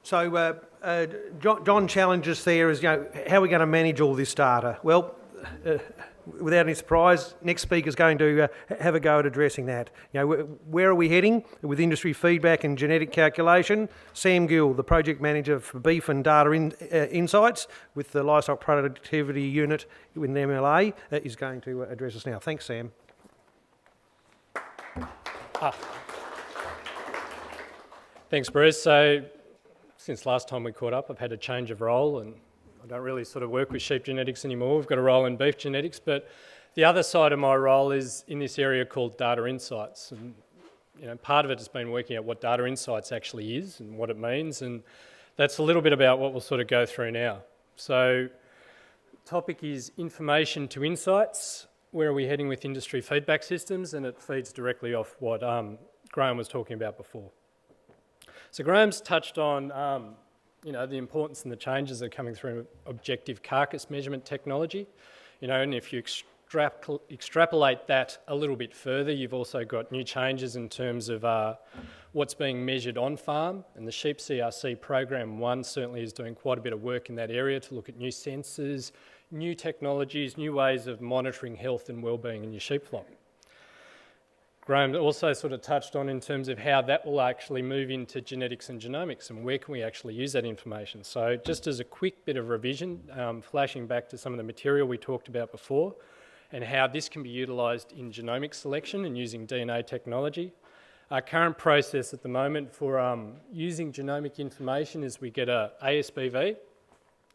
John challenges there is, how are we going to manage all this data? Well, without any surprise, next speaker is going to have a go at addressing that. Where are we heading with industry feedback and genetic calculation? Sam Gill, the project manager for beef and data insights with the livestock productivity unit in the MLA, is going to address us now. Thanks, Sam. Thanks, Bruce. So, since last time we caught up, I've had a change of role and I don't really sort of work with sheep genetics anymore. We've got a role in beef genetics, but the other side of my role is in this area called data insights. And part of it has been working out what data insights actually is and what it means, and that's a little bit about what we'll sort of go through now. So, the topic is information to insights. Where are we heading with industry feedback systems? And it feeds directly off what Graham was talking about before. So Graham's touched on the importance and the changes that are coming through objective carcass measurement technology. And if you extrapolate that a little bit further, you've also got new changes in terms of what's being measured on farm. And the Sheep CRC Program 1 certainly is doing quite a bit of work in that area to look at new sensors, new technologies, new ways of monitoring health and wellbeing in your sheep flock. Graham also sort of touched on in terms of how that will actually move into genetics and genomics and where can we actually use that information. So just as a quick bit of revision, flashing back to some of the material we talked about before and how this can be utilised in genomic selection and using DNA technology. Our current process at the moment for using genomic information is we get a ASBV,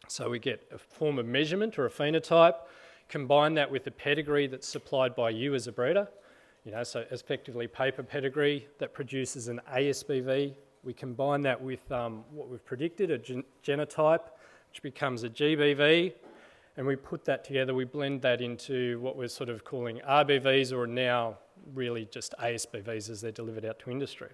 so we get a form of measurement or a phenotype, combine that with the pedigree that's supplied by you as a breeder. So effectively paper pedigree that produces an ASBV. We combine that with what we've predicted, a genotype, which becomes a GBV, and we put that together, we blend that into what we're sort of calling RBVs, or now really just ASBVs as they're delivered out to industry.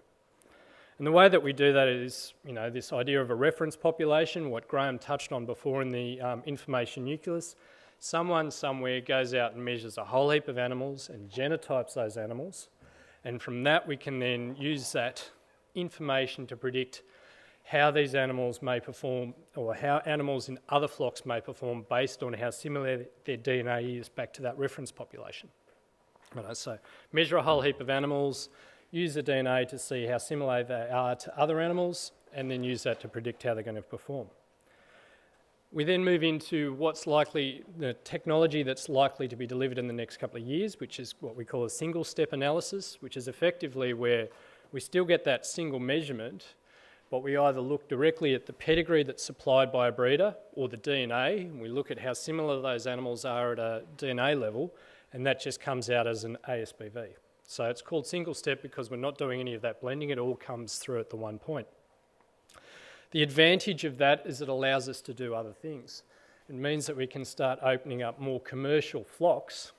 And the way that we do that is, this idea of a reference population, what Graham touched on before in the information nucleus. Someone somewhere goes out and measures a whole heap of animals and genotypes those animals, and from that we can then use that information to predict how these animals may perform or how animals in other flocks may perform based on how similar their DNA is back to that reference population. So measure a whole heap of animals, use the DNA to see how similar they are to other animals, and then use that to predict how they're going to perform. We then move into what's likely, the technology that's likely to be delivered in the next couple of years, which is what we call a single step analysis, which is effectively where we still get that single measurement, but we either look directly at the pedigree that's supplied by a breeder or the DNA, and we look at how similar those animals are at a DNA level, and that just comes out as an ASBV. So it's called single step because we're not doing any of that blending, it all comes through at the one point. The advantage of that is it allows us to do other things. It means that we can start opening up more commercial flocks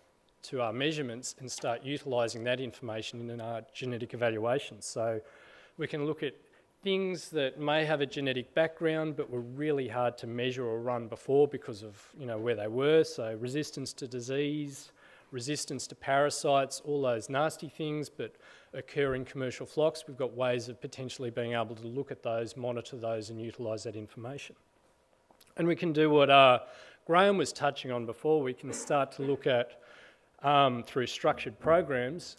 to our measurements and start utilising that information in our genetic evaluations. So we can look at things that may have a genetic background but were really hard to measure or run before because of where they were. So resistance to disease, resistance to parasites, all those nasty things but occur in commercial flocks. We've got ways of potentially being able to look at those, monitor those and utilise that information. And we can do what Graham was touching on before. We can start to look at, through structured programs,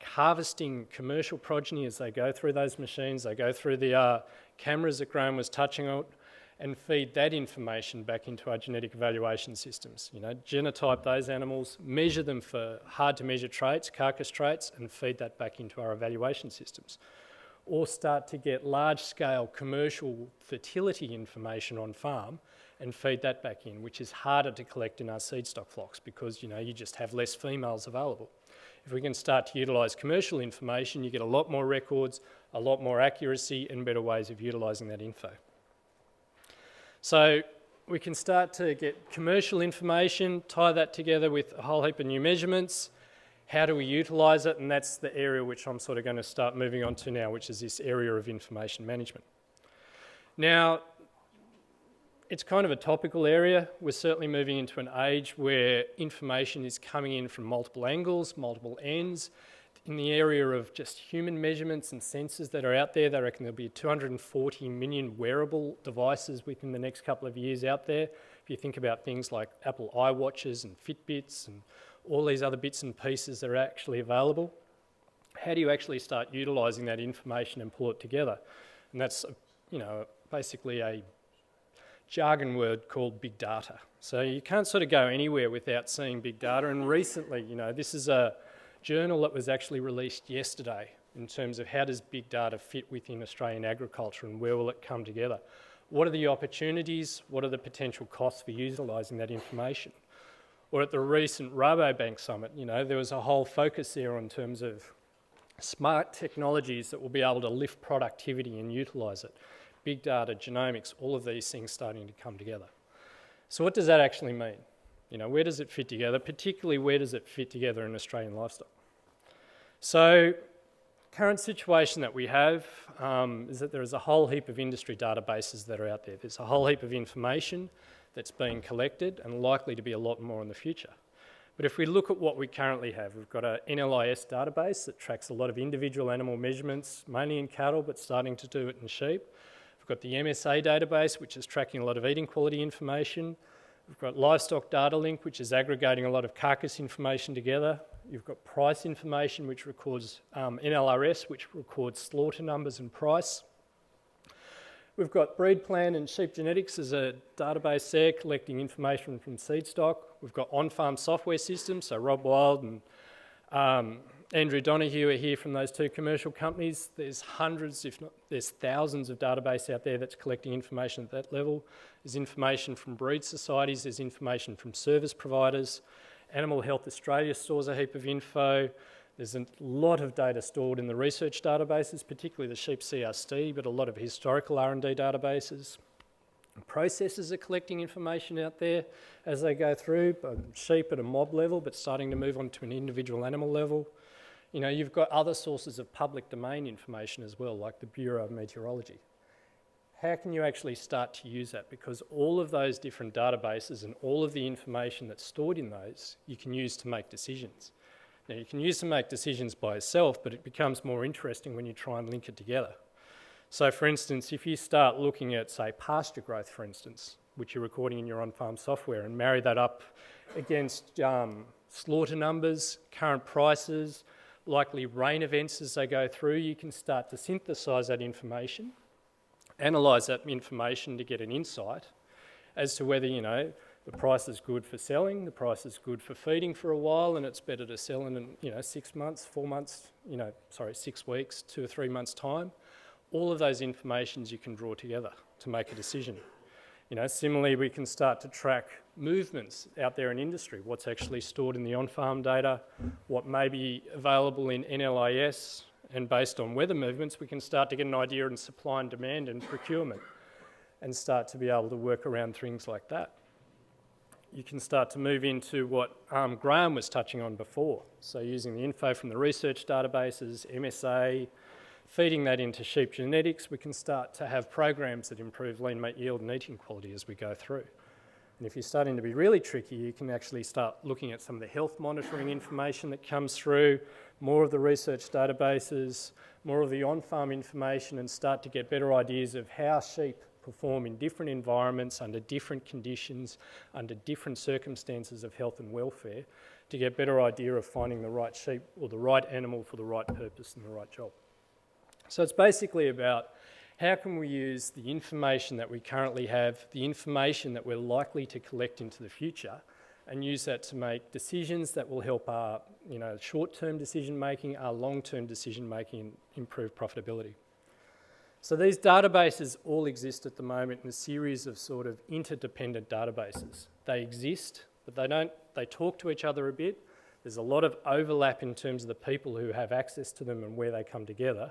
harvesting commercial progeny as they go through those machines, they go through the cameras that Graham was touching on, and feed that information back into our genetic evaluation systems. Genotype those animals, measure them for hard to measure traits, carcass traits, and feed that back into our evaluation systems. Or start to get large scale commercial fertility information on farm and feed that back in, which is harder to collect in our seed stock flocks because you just have less females available. If we can start to utilise commercial information, you get a lot more records, a lot more accuracy and better ways of utilising that info. So we can start to get commercial information, tie that together with a whole heap of new measurements. How do we utilise it? And that's the area which I'm sort of going to start moving on to now, which is this area of information management. Now, it's kind of a topical area. We're certainly moving into an age where information is coming in from multiple angles, multiple ends. in the area of just human measurements and sensors that are out there. They reckon there'll be 240 million wearable devices within the next couple of years out there. If you think about things like Apple iWatches and Fitbits and all these other bits and pieces that are actually available, how do you actually start utilising that information and pull it together? And that's, basically a jargon word called big data. So you can't sort of go anywhere without seeing big data. And recently, this is a journal that was actually released yesterday in terms of how does big data fit within Australian agriculture and where will it come together? What are the opportunities? What are the potential costs for utilising that information? Or at the recent Rabobank Summit, there was a whole focus there in terms of smart technologies that will be able to lift productivity and utilise it. Big data, genomics, all of these things starting to come together. So what does that actually mean? Where does it fit together? Particularly, where does it fit together in Australian livestock? So, current situation that we have is that there is a whole heap of industry databases that are out there. There's a whole heap of information that's being collected and likely to be a lot more in the future. But if we look at what we currently have, we've got an NLIS database that tracks a lot of individual animal measurements, mainly in cattle, but starting to do it in sheep. We've got the MSA database, which is tracking a lot of eating quality information. We've got Livestock Data Link, which is aggregating a lot of carcass information together. You've got price information, which records NLRS, which records slaughter numbers and price. We've got breed plan and sheep genetics as a database there, collecting information from seed stock. We've got on-farm software systems, so Rob Wild and Andrew Donoghue are here from those two commercial companies. There's hundreds, if not there's thousands of databases out there that's collecting information at that level. There's information from breed societies, there's information from service providers. Animal Health Australia stores a heap of info. There's a lot of data stored in the research databases, particularly the sheep CRST, but a lot of historical R&D databases. Processors are collecting information out there as they go through, sheep at a mob level, but starting to move on to an individual animal level. You've got other sources of public domain information as well, like the Bureau of Meteorology. How can you actually start to use that? Because all of those different databases and all of the information that's stored in those, you can use to make decisions. Now, you can use to make decisions by itself, but it becomes more interesting when you try and link it together. So, for instance, if you start looking at, say, pasture growth, for instance, which you're recording in your on-farm software, and marry that up against slaughter numbers, current prices, likely rain events as they go through, you can start to synthesise that information, analyse that information to get an insight as to whether, the price is good for selling, the price is good for feeding for a while, and it's better to sell in, 6 months, 4 months, 6 weeks, 2 or 3 months' time. All of those informations you can draw together to make a decision. Similarly, we can start to track movements out there in industry, what's actually stored in the on-farm data, what may be available in NLIS, and based on weather movements, we can start to get an idea in supply and demand and procurement and start to be able to work around things like that. You can start to move into what Graham was touching on before. So using the info from the research databases, MSA, feeding that into sheep genetics, we can start to have programs that improve lean meat yield and eating quality as we go through. And if you're starting to be really tricky, you can actually start looking at some of the health monitoring information that comes through, more of the research databases, more of the on-farm information, and start to get better ideas of how sheep perform in different environments, under different conditions, under different circumstances of health and welfare, to get a better idea of finding the right sheep or the right animal for the right purpose and the right job. So it's basically about how can we use the information that we currently have, the information that we're likely to collect into the future, and use that to make decisions that will help our short-term decision-making, our long-term decision-making, and improve profitability. So these databases all exist at the moment in a series of sort of interdependent databases. They exist, but they talk to each other a bit. There's a lot of overlap in terms of the people who have access to them and where they come together,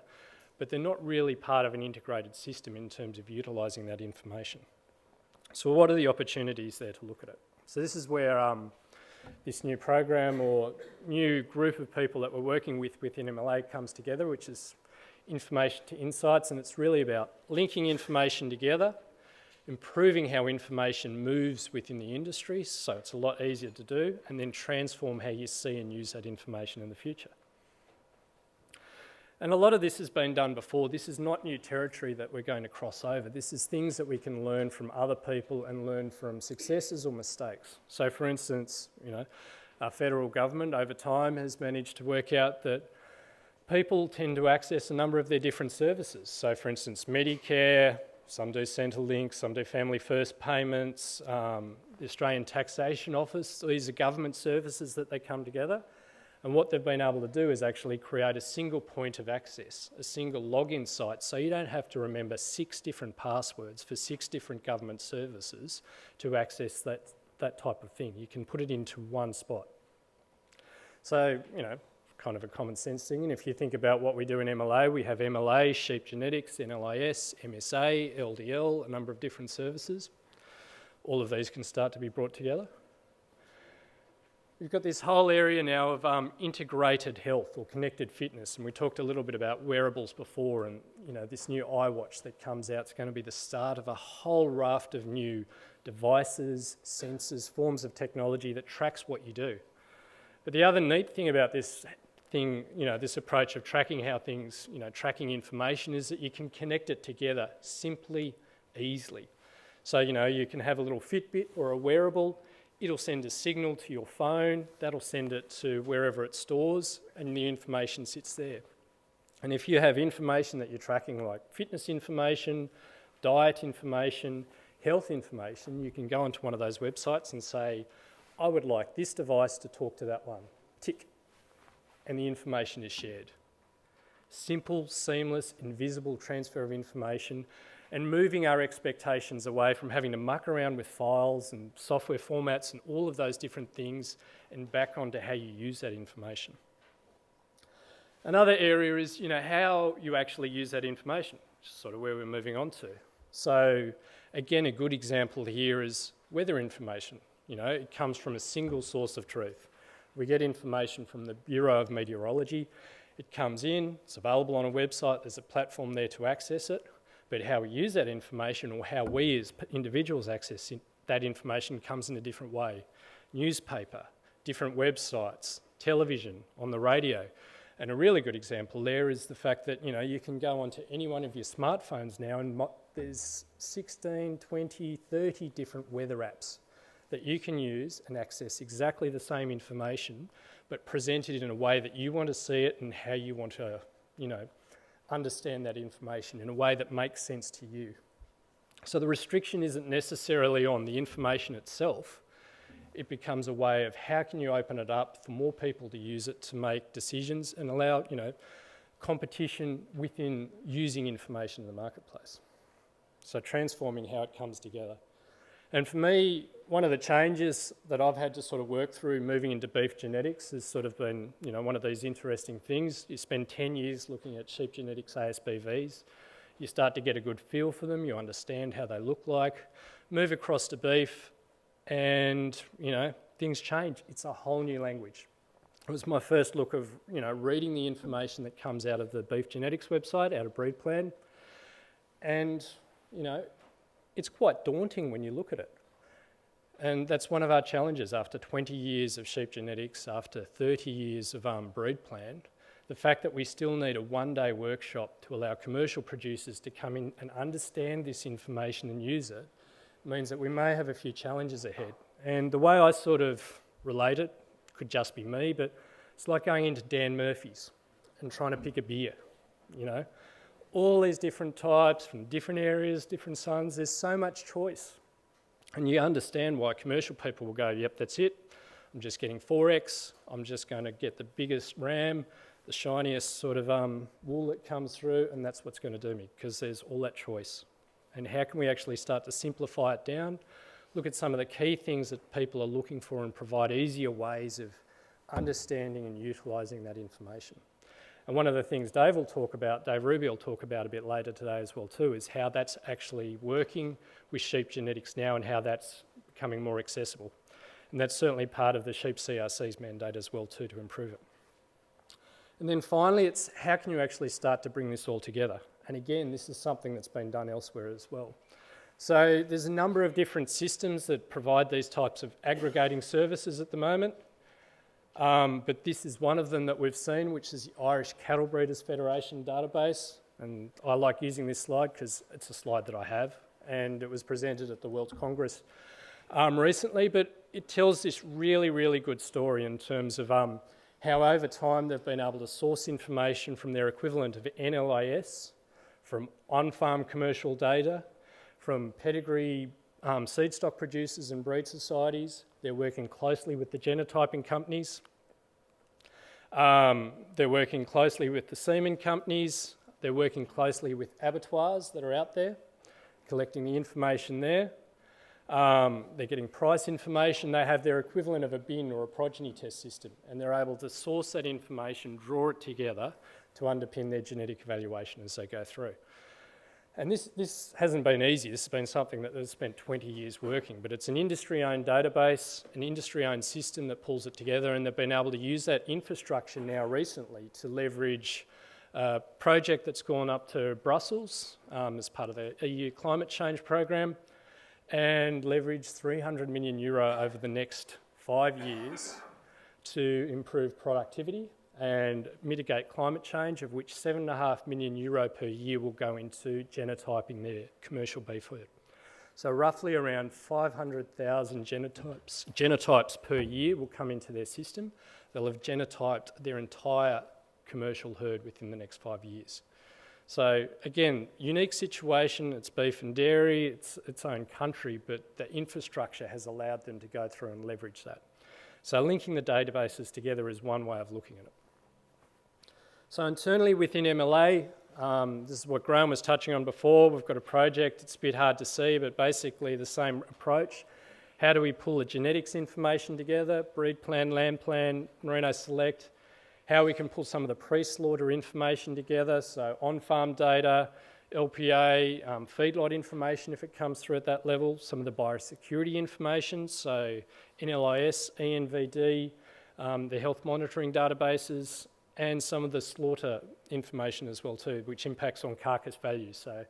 but they're not really part of an integrated system in terms of utilising that information. So what are the opportunities there to look at it? So this is where this new program or new group of people that we're working with within MLA comes together, which is Information to Insights, and it's really about linking information together, improving how information moves within the industry, so it's a lot easier to do, and then transform how you see and use that information in the future. And a lot of this has been done before. This is not new territory that we're going to cross over. This is things that we can learn from other people and learn from successes or mistakes. So for instance, our federal government over time has managed to work out that people tend to access a number of their different services. So for instance, Medicare, some do Centrelink, some do Family First payments, the Australian Taxation Office. These are government services that they come together. And what they've been able to do is actually create a single point of access, a single login site, so you don't have to remember 6 different passwords for 6 different government services to access that type of thing. You can put it into one spot. So, kind of a common sense thing. And if you think about what we do in MLA, we have MLA, sheep genetics, NLIS, MSA, LDL, a number of different services. All of these can start to be brought together. We've got this whole area now of integrated health or connected fitness, and we talked a little bit about wearables before, and this new iWatch that comes out is going to be the start of a whole raft of new devices, sensors, forms of technology that tracks what you do. But the other neat thing about this thing, this approach of tracking how things, tracking information, is that you can connect it together simply, easily. So, you can have a little Fitbit or a wearable. It'll send a signal to your phone, that'll send it to wherever it stores, and the information sits there. And if you have information that you're tracking, like fitness information, diet information, health information, you can go onto one of those websites and say, I would like this device to talk to that one. Tick. And the information is shared. Simple, seamless, invisible transfer of information, and moving our expectations away from having to muck around with files and software formats and all of those different things, and back onto how you use that information. Another area is, how you actually use that information, which is sort of where we're moving on to. So again, a good example here is weather information. It comes from a single source of truth. We get information from the Bureau of Meteorology. It comes in, it's available on a website, there's a platform there to access it. But how we use that information, or how we as individuals access that information, comes in a different way. Newspaper, different websites, television, on the radio. And a really good example there is the fact that you can go onto any one of your smartphones now, and there's 16, 20, 30 different weather apps that you can use and access exactly the same information, but present it in a way that you want to see it and how you want to, understand that information in a way that makes sense to you. So the restriction isn't necessarily on the information itself. It becomes a way of how can you open it up for more people to use it to make decisions and allow, competition within using information in the marketplace. So transforming how it comes together. And for me, one of the changes that I've had to sort of work through moving into beef genetics has sort of been, one of these interesting things. You spend 10 years looking at sheep genetics ASBVs. You start to get a good feel for them. You understand how they look like. Move across to beef and, things change. It's a whole new language. It was my first look of, reading the information that comes out of the beef genetics website, out of Breed Plan. And, it's quite daunting when you look at it. And that's one of our challenges after 20 years of sheep genetics, after 30 years of Breed Plan. The fact that we still need a one-day workshop to allow commercial producers to come in and understand this information and use it means that we may have a few challenges ahead. And the way I sort of relate it, could just be me, but it's like going into Dan Murphy's and trying to pick a beer, All these different types from different areas, different suns, there's so much choice. And you understand why commercial people will go, yep, that's it. I'm just getting 4X. I'm just going to get the biggest ram, the shiniest sort of wool that comes through, and that's what's going to do me, because there's all that choice. And how can we actually start to simplify it down? Look at some of the key things that people are looking for and provide easier ways of understanding and utilising that information. And one of the things Dave Ruby will talk about a bit later today as well too, is how that's actually working with sheep genetics now and how that's becoming more accessible. And that's certainly part of the sheep CRC's mandate as well too, to improve it. And then finally, it's how can you actually start to bring this all together? And again, this is something that's been done elsewhere as well. So there's a number of different systems that provide these types of aggregating services at the moment. But this is one of them that we've seen, which is the Irish Cattle Breeders Federation database. And I like using this slide because it's a slide that I have, and it was presented at the World Congress recently, but it tells this really, really good story in terms of how over time they've been able to source information from their equivalent of NLIS, from on-farm commercial data, from pedigree seed stock producers and breed societies. They're working closely with the genotyping companies. They're working closely with the semen companies. They're working closely with abattoirs that are out there, collecting the information there. They're getting price information. They have their equivalent of a bin or a progeny test system, and they're able to source that information, draw it together to underpin their genetic evaluation as they go through. And this hasn't been easy. This has been something that they've spent 20 years working, but it's an industry-owned database, an industry-owned system that pulls it together, and they've been able to use that infrastructure now recently to leverage a project that's gone up to Brussels as part of the EU climate change program, and leverage €300 million over the next 5 years to improve productivity and mitigate climate change, of which €7.5 million per year will go into genotyping their commercial beef herd. So roughly around 500,000 genotypes per year will come into their system. They'll have genotyped their entire commercial herd within the next 5 years. So again, unique situation, it's beef and dairy, it's its own country, but the infrastructure has allowed them to go through and leverage that. So linking the databases together is one way of looking at it. So internally within MLA, this is what Graham was touching on before, we've got a project, it's a bit hard to see, but basically the same approach. How do we pull the genetics information together, breed plan, land plan, merino select, how we can pull some of the pre-slaughter information together, so on-farm data, LPA, feedlot information if it comes through at that level, some of the biosecurity information, so NLIS, ENVD, the health monitoring databases, and some of the slaughter information as well too, which impacts on carcass values. So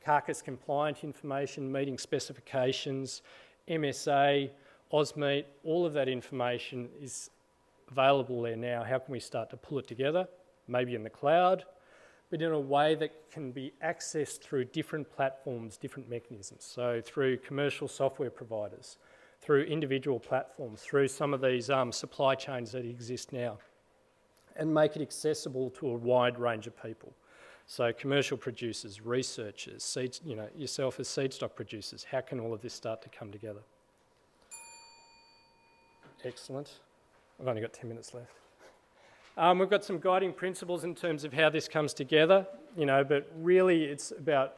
carcass compliant information, meeting specifications, MSA, OSMEAT, all of that information is available there now. How can we start to pull it together? Maybe in the cloud, but in a way that can be accessed through different platforms, different mechanisms. So through commercial software providers, through individual platforms, through some of these supply chains that exist now, and make it accessible to a wide range of people. So commercial producers, researchers, seeds, yourself as seed stock producers, how can all of this start to come together? Excellent. I've only got 10 minutes left. We've got some guiding principles in terms of how this comes together, but really it's about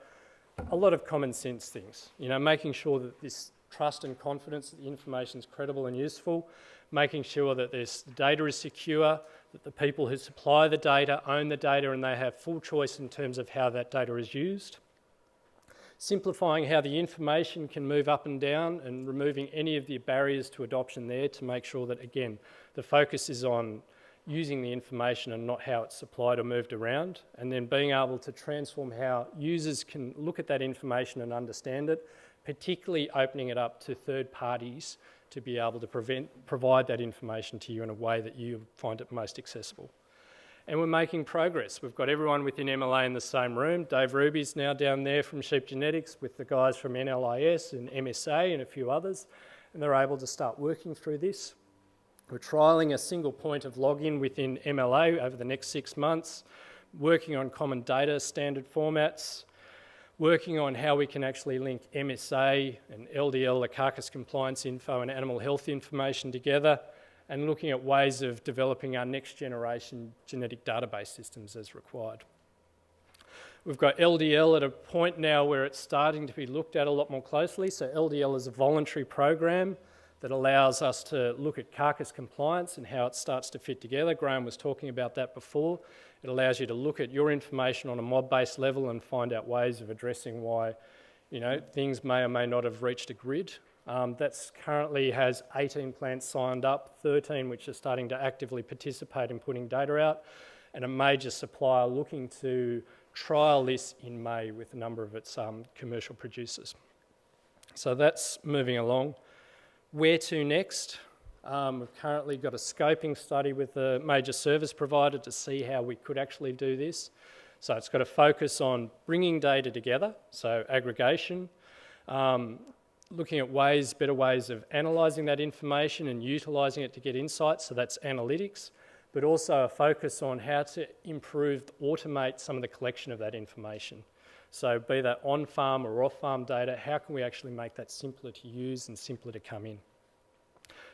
a lot of common sense things, making sure that this trust and confidence that the information is credible and useful, making sure that the data is secure, that the people who supply the data own the data and they have full choice in terms of how that data is used. Simplifying how the information can move up and down and removing any of the barriers to adoption there to make sure that, again, the focus is on using the information and not how it's supplied or moved around, and then being able to transform how users can look at that information and understand it, particularly opening it up to third parties to be able to provide that information to you in a way that you find it most accessible. And we're making progress. We've got everyone within MLA in the same room. Dave Ruby's now down there from Sheep Genetics with the guys from NLIS and MSA and a few others, and they're able to start working through this. We're trialling a single point of login within MLA over the next 6 months, working on common data standard formats, working on how we can actually link MSA and LDL, the carcass compliance info and animal health information together, and looking at ways of developing our next generation genetic database systems as required. We've got LDL at a point now where it's starting to be looked at a lot more closely. So LDL is a voluntary program that allows us to look at carcass compliance and how it starts to fit together. Graham was talking about that before. It allows you to look at your information on a mob-based level and find out ways of addressing why, things may or may not have reached a grid. That's currently has 18 plants signed up, 13 which are starting to actively participate in putting data out, and a major supplier looking to trial this in May with a number of its commercial producers. So that's moving along. Where to next? We've currently got a scoping study with a major service provider to see how we could actually do this. So it's got to focus on bringing data together, so aggregation, looking at better ways of analysing that information and utilising it to get insights, so that's analytics, but also a focus on how to automate some of the collection of that information. So be that on-farm or off-farm data, how can we actually make that simpler to use and simpler to come in?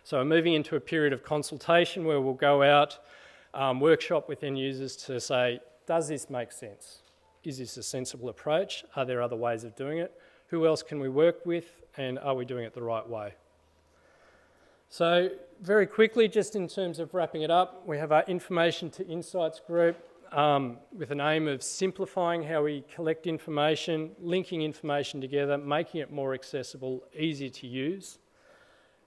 So we're moving into a period of consultation where we'll go out, workshop with end users to say, does this make sense? Is this a sensible approach? Are there other ways of doing it? Who else can we work with? And are we doing it the right way? So very quickly, just in terms of wrapping it up, we have our information to insights group with an aim of simplifying how we collect information, linking information together, making it more accessible, easy to use.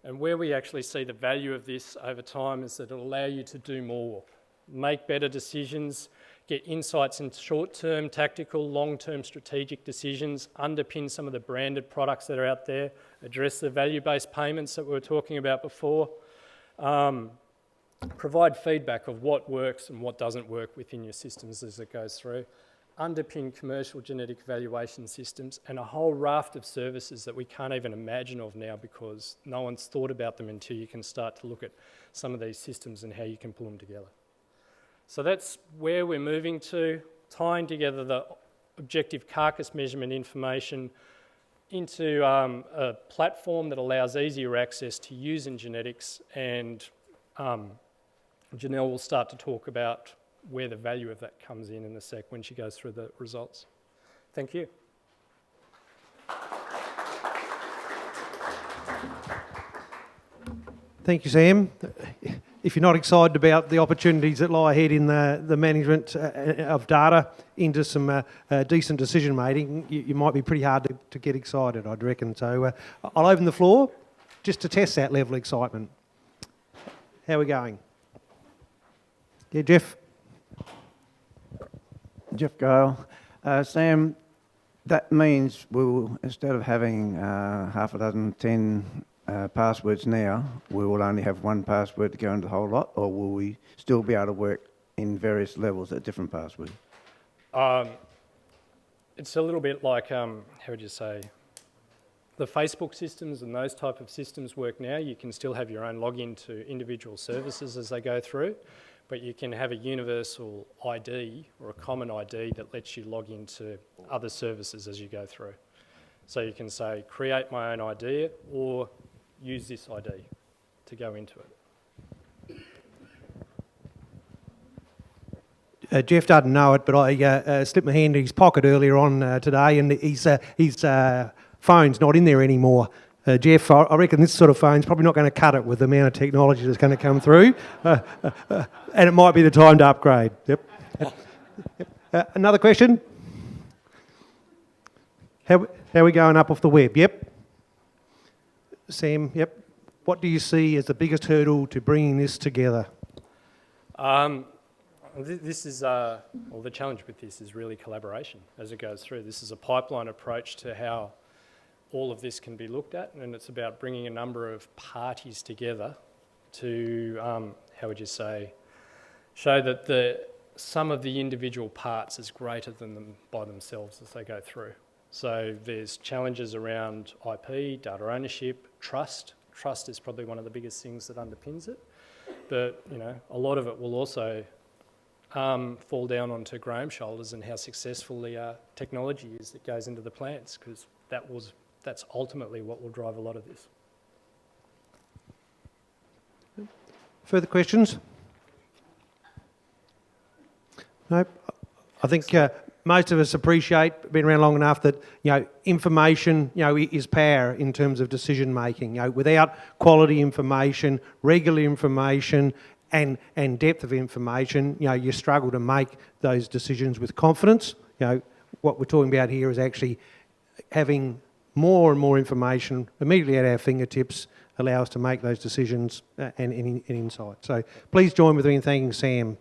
And where we actually see the value of this over time is that it'll allow you to do more, make better decisions, get insights in short-term, tactical, long-term strategic decisions, underpin some of the branded products that are out there, address the value-based payments that we were talking about before, provide feedback of what works and what doesn't work within your systems as it goes through, underpin commercial genetic evaluation systems, and a whole raft of services that we can't even imagine of now because no one's thought about them until you can start to look at some of these systems and how you can pull them together. So that's where we're moving to, tying together the objective carcass measurement information into a platform that allows easier access to using genetics, and Janelle will start to talk about where the value of that comes in a sec when she goes through the results. Thank you. Thank you, Sam. If you're not excited about the opportunities that lie ahead in the management of data into some decent decision making, you might be pretty hard to get excited, I'd reckon. So I'll open the floor just to test that level of excitement. How are we going? Yeah, Jeff? Jeff Gale. Sam, that means we'll, instead of having half a dozen, 10 passwords now, we will only have one password to go into the whole lot, or will we still be able to work in various levels at different passwords? It's a little bit like, how would you say, the Facebook systems and those type of systems work now. You can still have your own login to individual services as they go through, but you can have a universal ID or a common ID that lets you log into other services as you go through. So you can say, create my own ID or use this ID to go into it. Jeff doesn't know it, but I slipped my hand in his pocket earlier on today, and his phone's not in there anymore. Jeff, I reckon this sort of phone's probably not going to cut it with the amount of technology that's going to come through, and it might be the time to upgrade. Yep. Another question? How are we going up off the web? Yep. Sam, yep. What do you see as the biggest hurdle to bringing this together? This is, well, the challenge with this is really collaboration as it goes through. This is a pipeline approach to how all of this can be looked at, and it's about bringing a number of parties together to, how would you say, show that the sum of the individual parts is greater than them by themselves as they go through. So there's challenges around IP, data ownership, trust. Trust is probably one of the biggest things that underpins it. But, you know, a lot of it will also fall down onto Graham's shoulders and how successful the technology is that goes into the plants, because that's ultimately what will drive a lot of this. Further questions? No. I think most of us appreciate, being around long enough, that information is power in terms of decision making. Without quality information, regular information, and depth of information, you struggle to make those decisions with confidence. What we're talking about here is actually having more and more information immediately at our fingertips allow us to make those decisions and insight. So please join with me in thanking Sam.